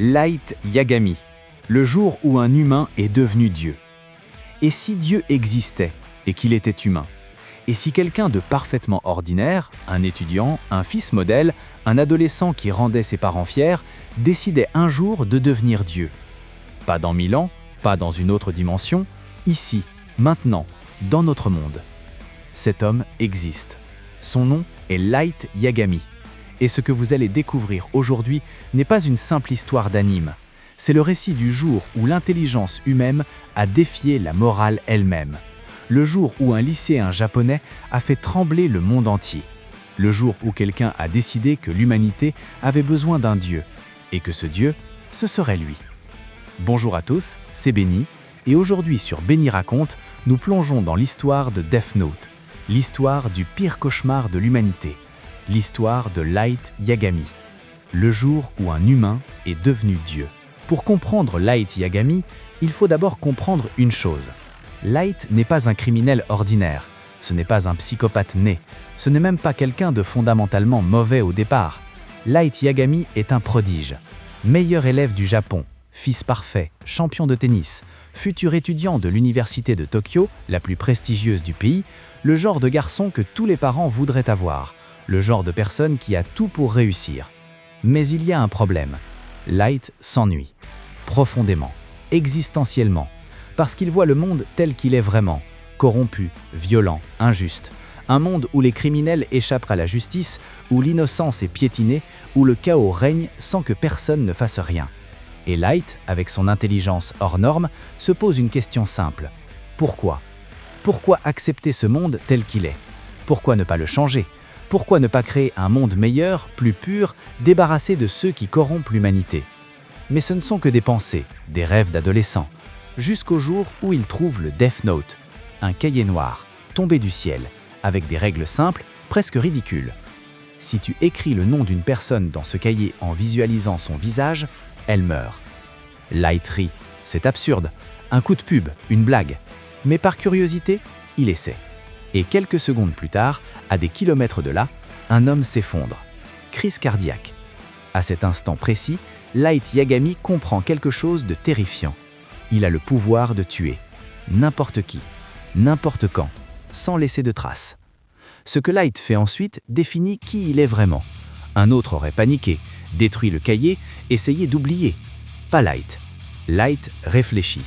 Light Yagami, le jour où un humain est devenu Dieu. Et si Dieu existait et qu'il était humain? Et si quelqu'un de parfaitement ordinaire, un étudiant, un fils modèle, un adolescent qui rendait ses parents fiers, décidait un jour de devenir Dieu? Pas dans 1000 ans, pas dans une autre dimension, ici, maintenant, dans notre monde. Cet homme existe. Son nom est Light Yagami. Et ce que vous allez découvrir aujourd'hui n'est pas une simple histoire d'anime. C'est le récit du jour où l'intelligence humaine a défié la morale elle-même. Le jour où un lycéen japonais a fait trembler le monde entier. Le jour où quelqu'un a décidé que l'humanité avait besoin d'un dieu. Et que ce dieu, ce serait lui. Bonjour à tous, c'est Benny. Et aujourd'hui sur Benny Raconte, nous plongeons dans l'histoire de Death Note. L'histoire du pire cauchemar de l'humanité. L'histoire de Light Yagami. Le jour où un humain est devenu Dieu. Pour comprendre Light Yagami, il faut d'abord comprendre une chose. Light n'est pas un criminel ordinaire, ce n'est pas un psychopathe né, ce n'est même pas quelqu'un de fondamentalement mauvais au départ. Light Yagami est un prodige, meilleur élève du Japon, fils parfait, champion de tennis, futur étudiant de l'université de Tokyo, la plus prestigieuse du pays, le genre de garçon que tous les parents voudraient avoir, le genre de personne qui a tout pour réussir. Mais il y a un problème. Light s'ennuie, profondément, existentiellement, parce qu'il voit le monde tel qu'il est vraiment, corrompu, violent, injuste, un monde où les criminels échappent à la justice, où l'innocence est piétinée, où le chaos règne sans que personne ne fasse rien. Et Light, avec son intelligence hors norme, se pose une question simple. Pourquoi? Pourquoi accepter ce monde tel qu'il est? Pourquoi ne pas le changer? Pourquoi ne pas créer un monde meilleur, plus pur, débarrassé de ceux qui corrompent l'humanité? Mais ce ne sont que des pensées, des rêves d'adolescents, jusqu'au jour où il trouve le Death Note, un cahier noir, tombé du ciel, avec des règles simples, presque ridicules. Si tu écris le nom d'une personne dans ce cahier en visualisant son visage, elle meurt. Light rit, c'est absurde, un coup de pub, une blague. Mais par curiosité, il essaie. Et quelques secondes plus tard, à des kilomètres de là, un homme s'effondre. Crise cardiaque. À cet instant précis, Light Yagami comprend quelque chose de terrifiant. Il a le pouvoir de tuer. N'importe qui, n'importe quand, sans laisser de traces. Ce que Light fait ensuite définit qui il est vraiment. Un autre aurait paniqué, détruit le cahier, essayé d'oublier. Pas Light. Light réfléchit.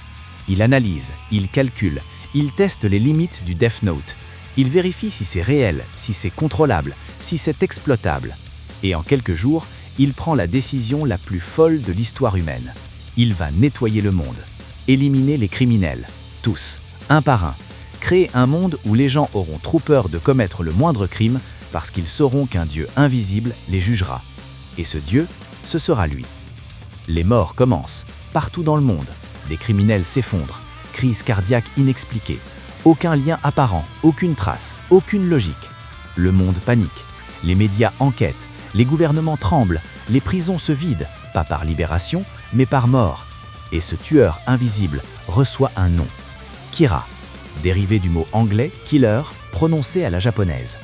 Il analyse, il calcule, il teste les limites du Death Note. Il vérifie si c'est réel, si c'est contrôlable, si c'est exploitable. Et en quelques jours, il prend la décision la plus folle de l'histoire humaine. Il va nettoyer le monde, éliminer les criminels, tous, un par un, créer un monde où les gens auront trop peur de commettre le moindre crime parce qu'ils sauront qu'un Dieu invisible les jugera. Et ce Dieu, ce sera lui. Les morts commencent, partout dans le monde. Des criminels s'effondrent, crise cardiaque inexpliquée. Aucun lien apparent, aucune trace, aucune logique. Le monde panique, les médias enquêtent, les gouvernements tremblent, les prisons se vident, pas par libération, mais par mort. Et ce tueur invisible reçoit un nom. Kira, dérivé du mot anglais « killer » prononcé à la japonaise.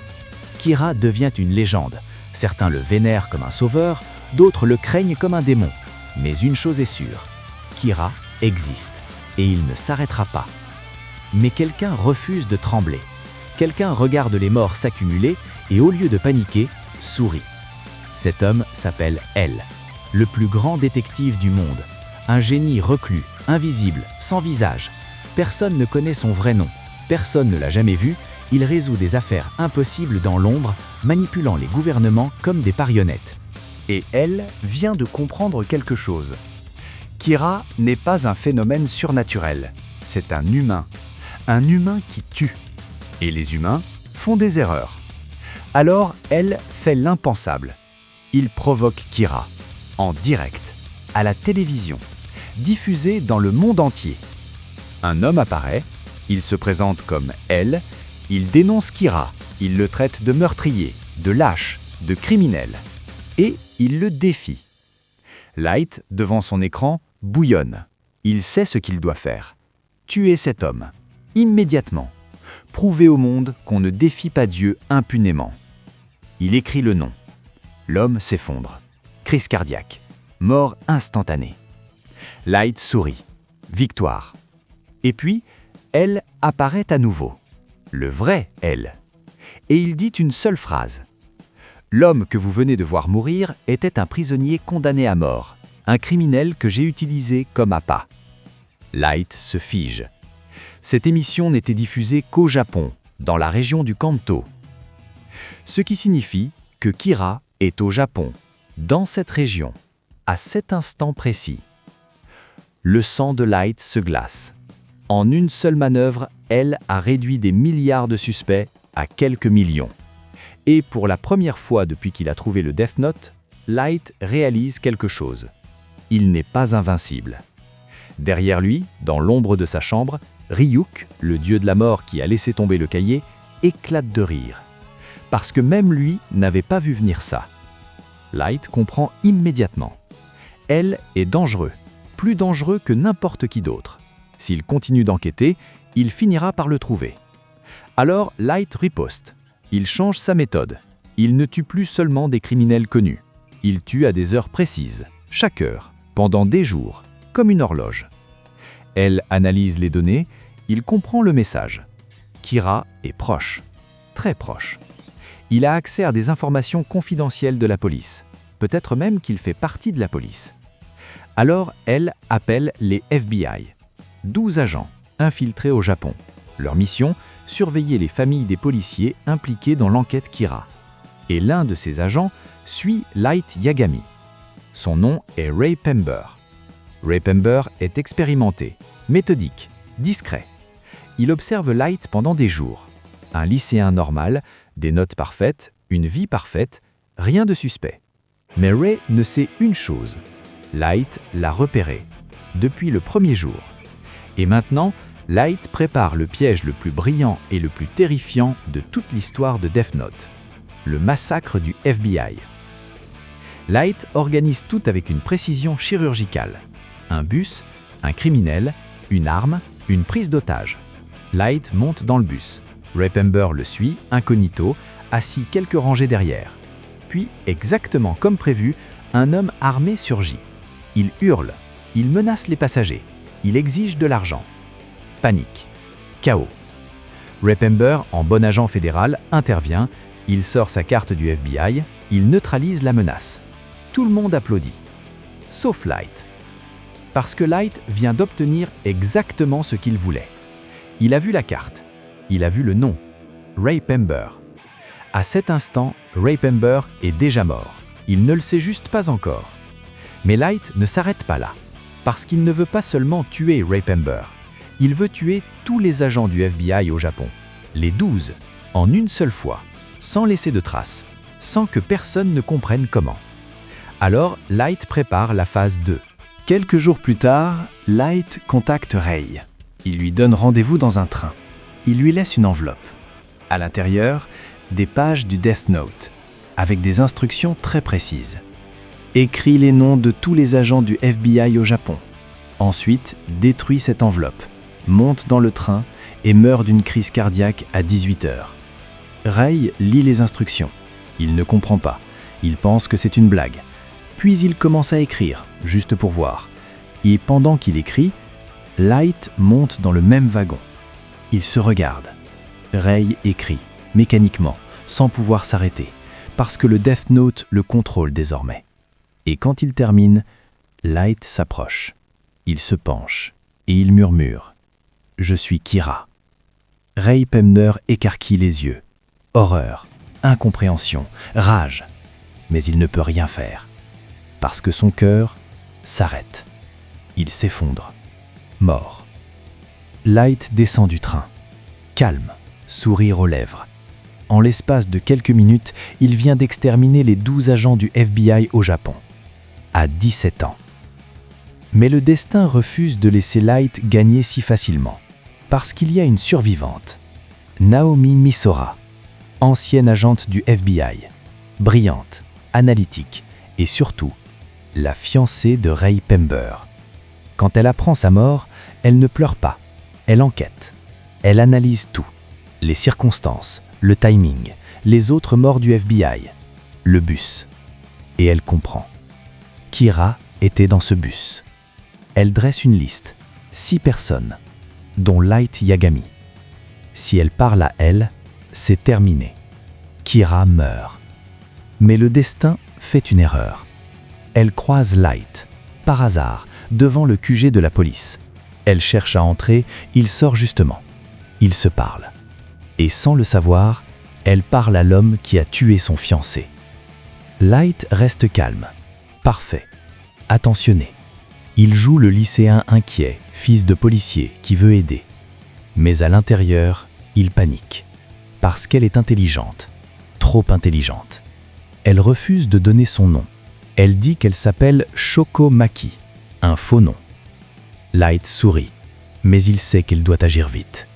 Kira devient une légende. Certains le vénèrent comme un sauveur, d'autres le craignent comme un démon. Mais une chose est sûre, Kira existe, et il ne s'arrêtera pas. Mais quelqu'un refuse de trembler. Quelqu'un regarde les morts s'accumuler et au lieu de paniquer, sourit. Cet homme s'appelle L, le plus grand détective du monde. Un génie reclus, invisible, sans visage. Personne ne connaît son vrai nom, personne ne l'a jamais vu. Il résout des affaires impossibles dans l'ombre, manipulant les gouvernements comme des marionnettes. Et elle vient de comprendre quelque chose. Kira n'est pas un phénomène surnaturel, c'est un humain qui tue. Et les humains font des erreurs. Alors elle fait l'impensable. Il provoque Kira, en direct, à la télévision, diffusée dans le monde entier. Un homme apparaît, il se présente comme elle, il dénonce Kira, il le traite de meurtrier, de lâche, de criminel. Et il le défie. Light, devant son écran, bouillonne. Il sait ce qu'il doit faire. Tuer cet homme, immédiatement. Prouver au monde qu'on ne défie pas Dieu impunément. Il écrit le nom. L'homme s'effondre. Crise cardiaque. Mort instantanée. Light sourit. Victoire. Et puis, elle apparaît à nouveau. Le vrai elle. Et il dit une seule phrase. L'homme que vous venez de voir mourir était un prisonnier condamné à mort, un criminel que j'ai utilisé comme appât. Light se fige. Cette émission n'était diffusée qu'au Japon, dans la région du Kanto. Ce qui signifie que Kira est au Japon, dans cette région, à cet instant précis. Le sang de Light se glace. En une seule manœuvre, elle a réduit des milliards de suspects à quelques millions. Et pour la première fois depuis qu'il a trouvé le Death Note, Light réalise quelque chose. Il n'est pas invincible. Derrière lui, dans l'ombre de sa chambre, Ryuk, le dieu de la mort qui a laissé tomber le cahier, éclate de rire. Parce que même lui n'avait pas vu venir ça. Light comprend immédiatement. Elle est dangereux, plus dangereux que n'importe qui d'autre. S'il continue d'enquêter, il finira par le trouver. Alors Light riposte. Il change sa méthode. Il ne tue plus seulement des criminels connus. Il tue à des heures précises, chaque heure, pendant des jours, comme une horloge. Elle analyse les données, il comprend le message. Kira est proche, très proche. Il a accès à des informations confidentielles de la police. Peut-être même qu'il fait partie de la police. Alors, elle appelle les FBI. 12 agents, infiltrés au Japon. Leur mission, surveiller les familles des policiers impliqués dans l'enquête Kira. Et l'un de ces agents suit Light Yagami. Son nom est Ray Pember. Ray Pember est expérimenté, méthodique, discret. Il observe Light pendant des jours. Un lycéen normal, des notes parfaites, une vie parfaite, rien de suspect. Mais Ray ne sait une chose. Light l'a repéré, depuis le premier jour. Et maintenant, Light prépare le piège le plus brillant et le plus terrifiant de toute l'histoire de Death Note. Le massacre du FBI. Light organise tout avec une précision chirurgicale. Un bus, un criminel, une arme, une prise d'otage. Light monte dans le bus. Ray Pember le suit, incognito, assis quelques rangées derrière. Puis, exactement comme prévu, un homme armé surgit. Il hurle, il menace les passagers, il exige de l'argent. Panique. Chaos. Ray Pember, en bon agent fédéral, intervient, il sort sa carte du FBI, il neutralise la menace. Tout le monde applaudit. Sauf Light. Parce que Light vient d'obtenir exactement ce qu'il voulait. Il a vu la carte. Il a vu le nom. Ray Pember. À cet instant, Ray Pember est déjà mort. Il ne le sait juste pas encore. Mais Light ne s'arrête pas là. Parce qu'il ne veut pas seulement tuer Ray Pember. Il veut tuer tous les agents du FBI au Japon. Les 12, en une seule fois, sans laisser de traces, sans que personne ne comprenne comment. Alors, Light prépare la phase 2. Quelques jours plus tard, Light contacte Ray. Il lui donne rendez-vous dans un train. Il lui laisse une enveloppe. À l'intérieur, des pages du Death Note, avec des instructions très précises. Écris les noms de tous les agents du FBI au Japon. Ensuite, détruis cette enveloppe, monte dans le train et meurt d'une crise cardiaque à 18h. Ray lit les instructions. Il ne comprend pas. Il pense que c'est une blague. Puis il commence à écrire, juste pour voir. Et pendant qu'il écrit, Light monte dans le même wagon. Il se regarde. Ray écrit, mécaniquement, sans pouvoir s'arrêter, parce que le Death Note le contrôle désormais. Et quand il termine, Light s'approche. Il se penche et il murmure « Je suis Kira ». Ray Pember écarquille les yeux. Horreur, incompréhension, rage. Mais il ne peut rien faire. Parce que son cœur s'arrête. Il s'effondre. Mort. Light descend du train. Calme, sourire aux lèvres. En l'espace de quelques minutes, il vient d'exterminer les 12 agents du FBI au Japon. À 17 ans. Mais le destin refuse de laisser Light gagner si facilement. Parce qu'il y a une survivante. Naomi Misora, ancienne agente du FBI. Brillante, analytique et surtout, la fiancée de Ray Pember. Quand elle apprend sa mort, elle ne pleure pas. Elle enquête. Elle analyse tout. Les circonstances, le timing, les autres morts du FBI, le bus. Et elle comprend. Kira était dans ce bus. Elle dresse une liste, 6 personnes, dont Light Yagami. Si elle parle à elle, c'est terminé. Kira meurt. Mais le destin fait une erreur. Elle croise Light, par hasard, devant le QG de la police. Elle cherche à entrer, il sort justement. Ils se parlent. Et sans le savoir, elle parle à l'homme qui a tué son fiancé. Light reste calme, parfait, attentionné. Il joue le lycéen inquiet, fils de policier, qui veut aider. Mais à l'intérieur, il panique. Parce qu'elle est intelligente, trop intelligente. Elle refuse de donner son nom. Elle dit qu'elle s'appelle Shoko Maki, un faux nom. Light sourit, mais il sait qu'elle doit agir vite.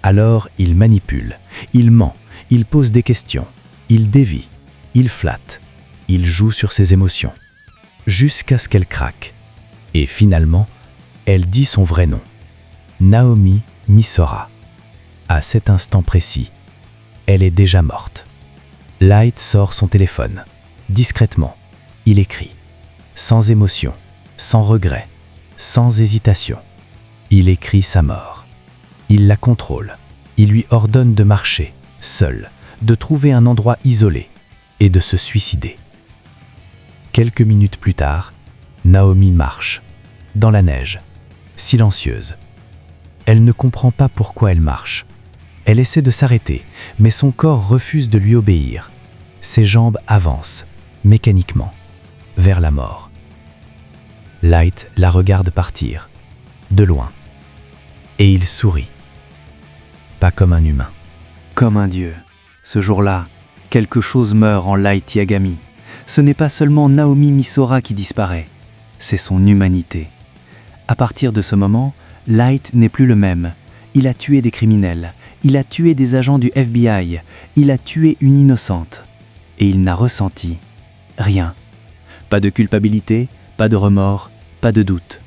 Alors il manipule, il ment, il pose des questions, il dévie, il flatte, il joue sur ses émotions, jusqu'à ce qu'elle craque. Et finalement, elle dit son vrai nom, Naomi Misora. À cet instant précis, elle est déjà morte. Light sort son téléphone. Discrètement, il écrit, sans émotion, sans regret, sans hésitation. Il écrit sa mort. Il la contrôle. Il lui ordonne de marcher, seul, de trouver un endroit isolé et de se suicider. Quelques minutes plus tard, Naomi marche, dans la neige, silencieuse. Elle ne comprend pas pourquoi elle marche. Elle essaie de s'arrêter, mais son corps refuse de lui obéir. Ses jambes avancent, mécaniquement, vers la mort. Light la regarde partir, de loin, et il sourit. Pas comme un humain. Comme un dieu. Ce jour-là, quelque chose meurt en Light Yagami. Ce n'est pas seulement Naomi Misora qui disparaît, c'est son humanité. À partir de ce moment, Light n'est plus le même. Il a tué des criminels, il a tué des agents du FBI, il a tué une innocente. Et il n'a ressenti rien. Pas de culpabilité, pas de remords, pas de doute.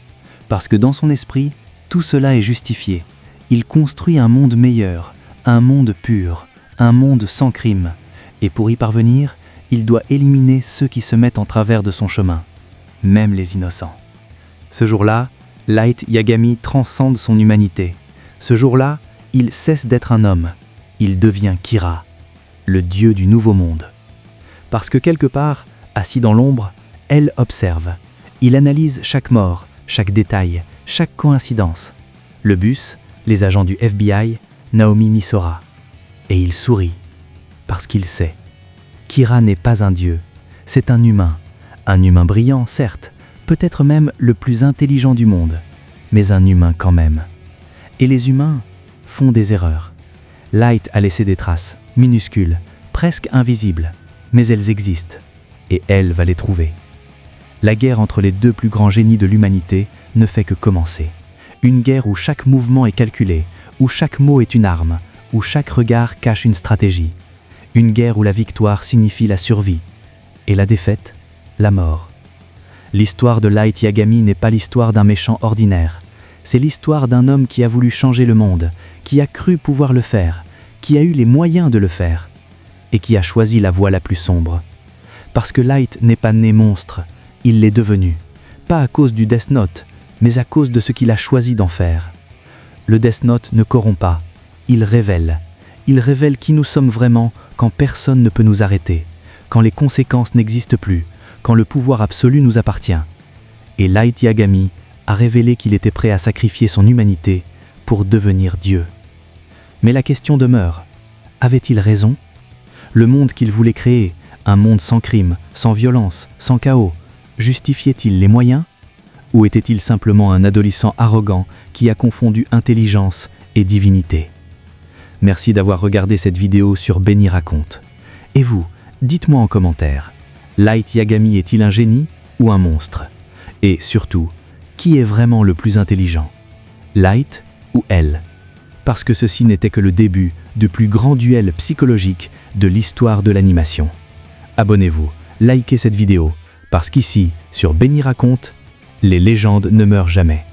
Parce que dans son esprit, tout cela est justifié. Il construit un monde meilleur, un monde pur, un monde sans crime. Et pour y parvenir, il doit éliminer ceux qui se mettent en travers de son chemin, même les innocents. Ce jour-là, Light Yagami transcende son humanité. Ce jour-là, il cesse d'être un homme. Il devient Kira, le dieu du nouveau monde. Parce que quelque part, assis dans l'ombre, elle observe. Il analyse chaque mort, chaque détail, chaque coïncidence. Le bus, les agents du FBI, Naomi Misora. Et il sourit, parce qu'il sait. Kira n'est pas un dieu, c'est un humain brillant, certes, peut-être même le plus intelligent du monde, mais un humain quand même. Et les humains font des erreurs. Light a laissé des traces, minuscules, presque invisibles, mais elles existent, et elle va les trouver. La guerre entre les deux plus grands génies de l'humanité ne fait que commencer. Une guerre où chaque mouvement est calculé, où chaque mot est une arme, où chaque regard cache une stratégie. Une guerre où la victoire signifie la survie, et la défaite, la mort. L'histoire de Light Yagami n'est pas l'histoire d'un méchant ordinaire. C'est l'histoire d'un homme qui a voulu changer le monde, qui a cru pouvoir le faire, qui a eu les moyens de le faire, et qui a choisi la voie la plus sombre. Parce que Light n'est pas né monstre, il l'est devenu. Pas à cause du Death Note, mais à cause de ce qu'il a choisi d'en faire. Le Death Note ne corrompt pas, il révèle. Il révèle qui nous sommes vraiment quand personne ne peut nous arrêter, quand les conséquences n'existent plus, quand le pouvoir absolu nous appartient. Et Light Yagami a révélé qu'il était prêt à sacrifier son humanité pour devenir Dieu. Mais la question demeure, avait-il raison ? Le monde qu'il voulait créer, un monde sans crime, sans violence, sans chaos, justifiait-il les moyens ? Ou était-il simplement un adolescent arrogant qui a confondu intelligence et divinité ? Merci d'avoir regardé cette vidéo sur Benny Raconte. Et vous, dites-moi en commentaire, Light Yagami est-il un génie ou un monstre ? Et surtout, qui est vraiment le plus intelligent ? Light ou elle ? Parce que ceci n'était que le début du plus grand duel psychologique de l'histoire de l'animation. Abonnez-vous, likez cette vidéo, parce qu'ici, sur Benny Raconte, les légendes ne meurent jamais.